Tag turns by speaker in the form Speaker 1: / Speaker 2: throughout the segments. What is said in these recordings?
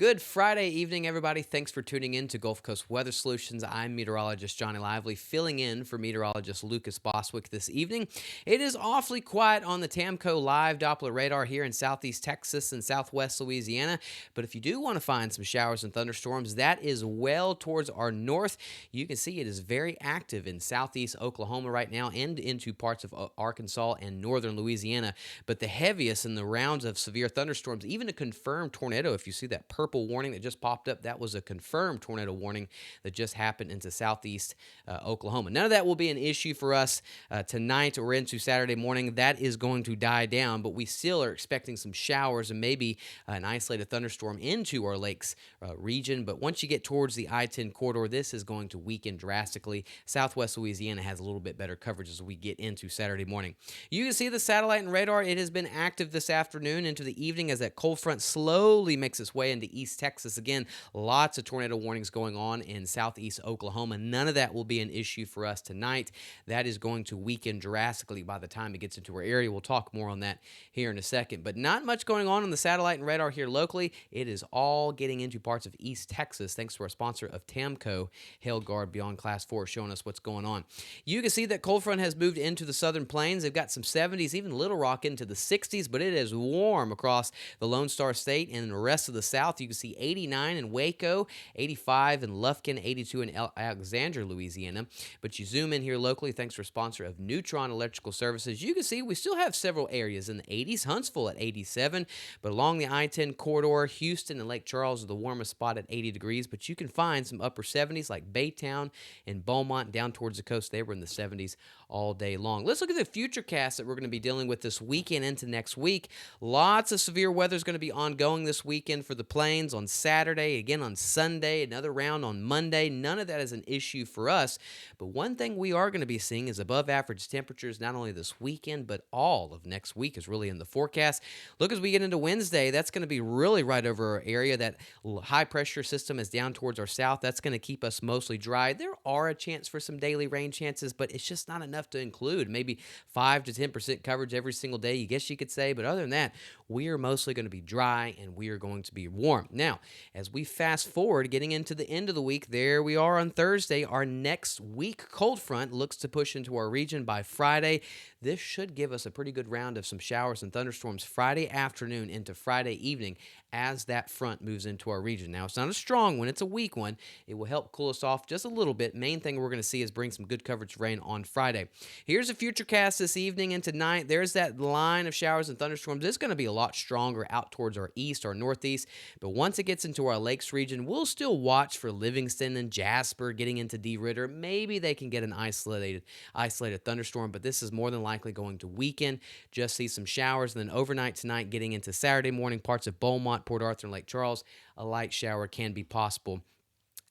Speaker 1: Good Friday evening, everybody. Thanks for tuning in to Gulf Coast Weather Solutions. I'm meteorologist Johnny Lively, filling in for meteorologist Lucas Boswick this evening. It is awfully quiet on the Tamco Live Doppler radar here in southeast Texas and southwest Louisiana. But if you do want to find some showers and thunderstorms, that is well towards our north. You can see it is very active in southeast Oklahoma right now and into parts of Arkansas and northern Louisiana. But the heaviest in the rounds of severe thunderstorms, even a confirmed tornado, if you see that purple warning that just popped up, that was a confirmed tornado warning that just happened into southeast Oklahoma. None of that will be an issue for us tonight or into Saturday morning. That is going to die down, but we still are expecting some showers and maybe an isolated thunderstorm into our lakes region. But once you get towards the I-10 corridor, this is going to weaken drastically. Southwest Louisiana has a little bit better coverage as we get into Saturday morning. You can see the satellite and radar. It has been active this afternoon into the evening as that cold front slowly makes its way into East Texas. Again, lots of tornado warnings going on in southeast Oklahoma. None of that will be an issue for us tonight. That is going to weaken drastically by the time it gets into our area. We'll talk more on that here in a second. But not much going on the satellite and radar here locally. It is all getting into parts of East Texas thanks to our sponsor of Tamco, Hail Guard Beyond Class 4, showing us what's going on. You can see that cold front has moved into the southern plains. They've got some 70s, even Little Rock into the 60s, but it is warm across the Lone Star State and the rest of the South. You can see 89 in Waco, 85 in Lufkin, 82 in Alexandria, Louisiana. But you zoom in here locally, thanks to our sponsor of Neutron Electrical Services. You can see we still have several areas in the 80s. Huntsville at 87, but along the I-10 corridor, Houston and Lake Charles are the warmest spot at 80 degrees. But you can find some upper 70s like Baytown and Beaumont down towards the coast. They were in the 70s all day long. Let's look at the futurecast that we're going to be dealing with this weekend into next week. Lots of severe weather is going to be ongoing this weekend for the plains on Saturday, again on Sunday, another round on Monday. None of that is an issue for us. But one thing we are going to be seeing is above average temperatures not only this weekend, but all of next week is really in the forecast. Look, as we get into Wednesday, that's going to be really right over our area. That high pressure system is down towards our south. That's going to keep us mostly dry. There are a chance for some daily rain chances, but it's just not enough to include. Maybe 5 to 10% coverage every single day, I guess you could say. But other than that, we are mostly going to be dry and we are going to be warm. Now, as we fast forward, getting into the end of the week, there we are on Thursday. Our next weak cold front looks to push into our region by Friday. This should give us a pretty good round of some showers and thunderstorms Friday afternoon into Friday evening as that front moves into our region. Now, it's not a strong one, it's a weak one. It will help cool us off just a little bit. Main thing we're going to see is bring some good coverage rain on Friday. Here's a future cast this evening and tonight. There's that line of showers and thunderstorms. It's going to be a lot stronger out towards our east or northeast, but once it gets into our lakes region, we'll still watch for Livingston and Jasper getting into DeRidder. Maybe they can get an isolated thunderstorm, but this is more than likely going to weaken. Just see some showers, and then overnight tonight, getting into Saturday morning, parts of Beaumont, Port Arthur, and Lake Charles, a light shower can be possible.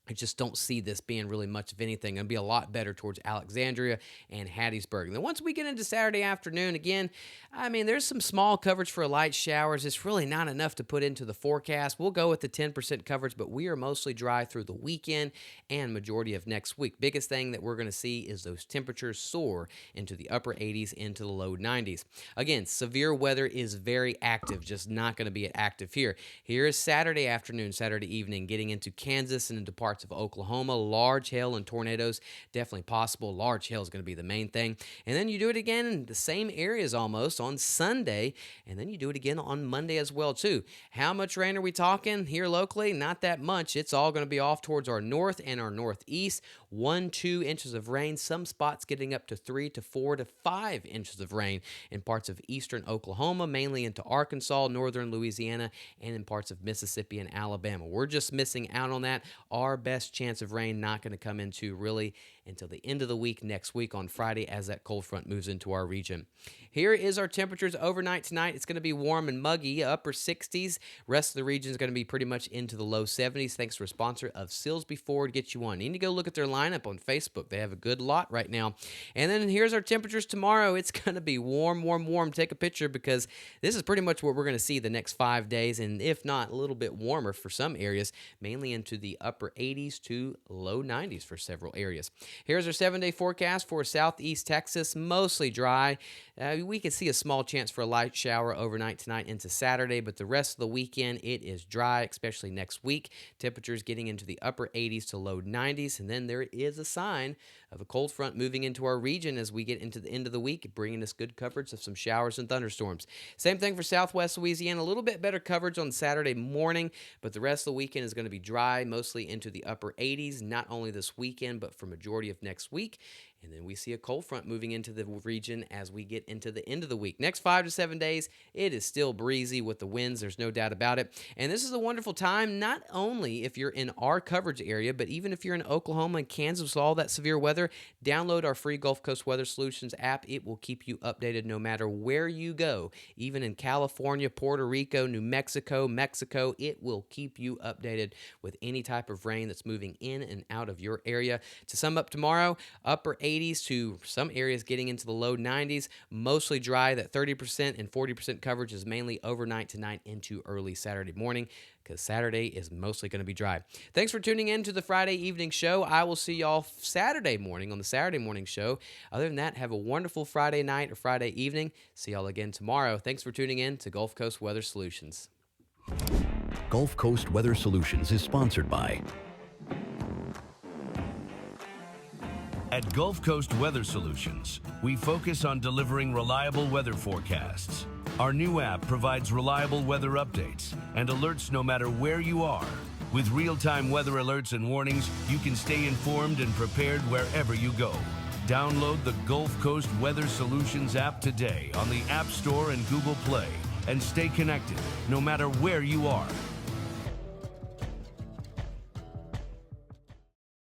Speaker 1: I just don't see this being really much of anything. It'll be a lot better towards Alexandria and Hattiesburg. And then once we get into Saturday afternoon, again, I mean, there's some small coverage for light showers. It's really not enough to put into the forecast. We'll go with the 10% coverage, but we are mostly dry through the weekend and majority of next week. Biggest thing that we're going to see is those temperatures soar into the upper 80s, into the low 90s. Again, severe weather is very active, just not going to be active here. Here is Saturday afternoon, Saturday evening, getting into Kansas and into parts of Oklahoma. Large hail and tornadoes definitely possible. Large hail is going to be the main thing. And then you do it again in the same areas almost on Sunday, and then you do it again on Monday as well too. How much rain are we talking here locally? Not that much. It's all going to be off towards our north and our northeast. 1-2 inches of rain. Some spots getting up to 3 to 4 to 5 inches of rain in parts of eastern Oklahoma, mainly into Arkansas, northern Louisiana, and in parts of Mississippi and Alabama. We're just missing out on that. Our best chance of rain not going to come into really until the end of the week next week on Friday as that cold front moves into our region. Here is our temperatures overnight tonight. It's going to be warm and muggy, upper 60s. Rest of the region is going to be pretty much into the low 70s thanks to a sponsor of Silsby Ford. Get you on. You need to go look at their lineup on Facebook. They have a good lot right now. And then here's our temperatures tomorrow. It's going to be warm, warm, warm. Take a picture because this is pretty much what we're going to see the next 5 days, and if not, a little bit warmer for some areas, mainly into the upper 80s to low 90s for several areas. Here's our 7-day forecast for southeast Texas. Mostly dry. We could see a small chance for a light shower overnight tonight into Saturday, but the rest of the weekend it is dry, especially next week. Temperatures getting into the upper 80s to low 90s, and then there is a sign of a cold front moving into our region as we get into the end of the week, bringing us good coverage of some showers and thunderstorms. Same thing for southwest Louisiana, a little bit better coverage on Saturday morning, but the rest of the weekend is going to be dry, mostly into the upper 80s, not only this weekend, but for majority of next week. And then we see a cold front moving into the region as we get into the end of the week. Next 5 to 7 days, it is still breezy with the winds. There's no doubt about it. And this is a wonderful time, not only if you're in our coverage area, but even if you're in Oklahoma and Kansas with all that severe weather, download our free Gulf Coast Weather Solutions app. It will keep you updated no matter where you go. Even in California, Puerto Rico, New Mexico, Mexico, it will keep you updated with any type of rain that's moving in and out of your area. To sum up tomorrow, upper 80s to some areas getting into the low 90s, mostly dry. That 30% and 40% coverage is mainly overnight tonight into early Saturday morning, because Saturday is mostly going to be dry. Thanks for tuning in to the Friday evening show. I will see y'all Saturday morning on the Saturday morning show. Other than that, have a wonderful Friday night or Friday evening. See y'all again tomorrow. Thanks for tuning in to Gulf Coast Weather Solutions.
Speaker 2: Gulf Coast Weather Solutions is sponsored by
Speaker 3: At Gulf Coast Weather Solutions, we focus on delivering reliable weather forecasts. Our new app provides reliable weather updates and alerts no matter where you are. With real-time weather alerts and warnings, you can stay informed and prepared wherever you go. Download the Gulf Coast Weather Solutions app today on the App Store and Google Play and stay connected no matter where you are.